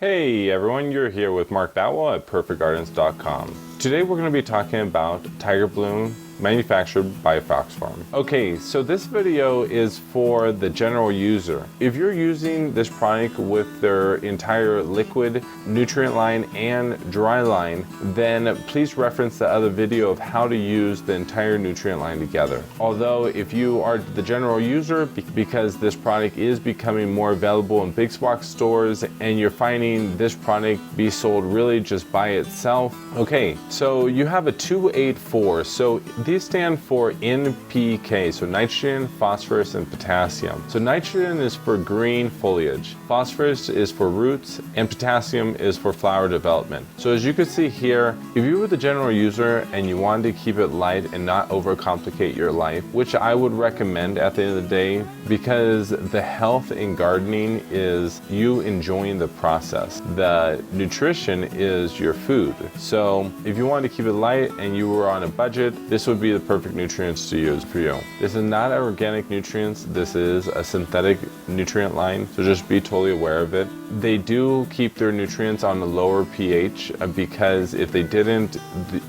Hey everyone, you're here with Mark Batwell at perfectgardens.com. Today we're going to be talking about Tiger Bloom manufactured by Foxfarm. Okay, so this video is for the general user. If you're using this product with their entire liquid, nutrient line, and dry line, then please reference the other video of how to use the entire nutrient line together. Although if you are the general user, because this product is becoming more available in big box stores and you're finding this product be sold really just by itself. Okay, so you have a 284. So these stand for NPK, so nitrogen, phosphorus, and potassium. So nitrogen is for green foliage, phosphorus is for roots, and potassium is for flower development. So as you can see here, if you were the general user and you wanted to keep it light and not overcomplicate your life, which I would recommend at the end of the day, because the health in gardening is you enjoying the process. The nutrition is your food. So if you wanted to keep it light and you were on a budget, this would be the perfect nutrients to use for you. This is not organic nutrients, this is a synthetic nutrient line, so just be totally aware of it. They do keep their nutrients on a lower pH because if they didn't,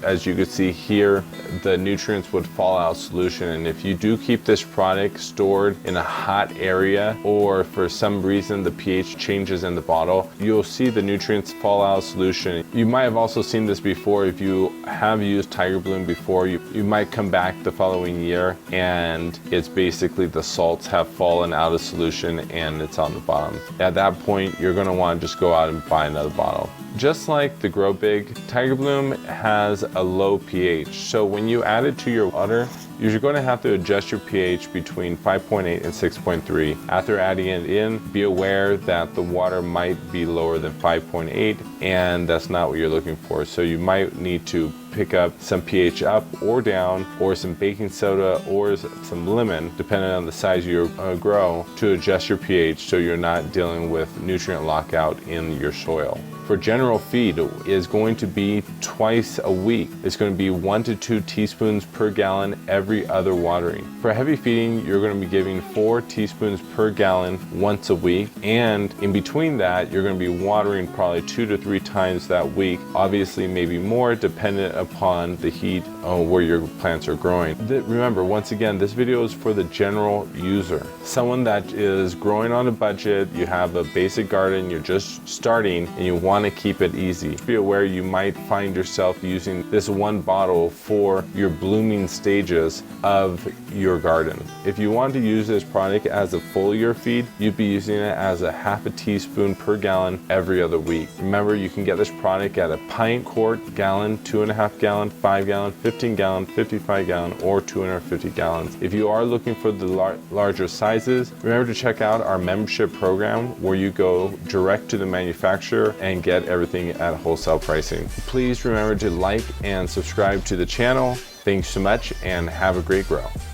as you can see here, the nutrients would fall out of solution. And if you do keep this product stored in a hot area, or for some reason the pH changes in the bottle, you'll see the nutrients fall out of solution. You might have also seen this before. If you have used Tiger Bloom before, you might come back the following year and it's basically the salts have fallen out of solution and it's on the bottom. At that point, you're going to want to just go out and buy another bottle. Just like the Grow Big, Tiger Bloom has a low pH. So when you add it to your water, you're going to have to adjust your pH between 5.8 and 6.3. After adding it in, be aware that the water might be lower than 5.8, and that's not what you're looking for. So you might need to pick up some pH up or down, or some baking soda or some lemon, depending on the size of your grow, to adjust your pH so you're not dealing with nutrient lockout in your soil. For general feed is going to be twice a week. It's going to be 1 to 2 teaspoons per gallon every other watering. For heavy feeding, you're going to be giving 4 teaspoons per gallon once a week, and in between that, you're going to be watering probably 2 to 3 times that week. Obviously, maybe more dependent upon the heat where your plants are growing. Remember, once again, this video is for the general user. Someone that is growing on a budget, you have a basic garden, you're just starting, and you want to keep it easy. Be aware you might find yourself using this one bottle for your blooming stages of your garden. If you want to use this product as a foliar feed, you'd be using it as a half a teaspoon per gallon every other week. Remember, you can get this product at a pint, quart, gallon, 2.5 gallon, 5 gallon, 15 gallon, 55 gallon, or 250 gallons. If you are looking for the larger sizes, remember to check out our membership program where you go direct to the manufacturer and get everything at wholesale pricing. Please remember to like and subscribe to the channel. Thanks so much and have a great grow.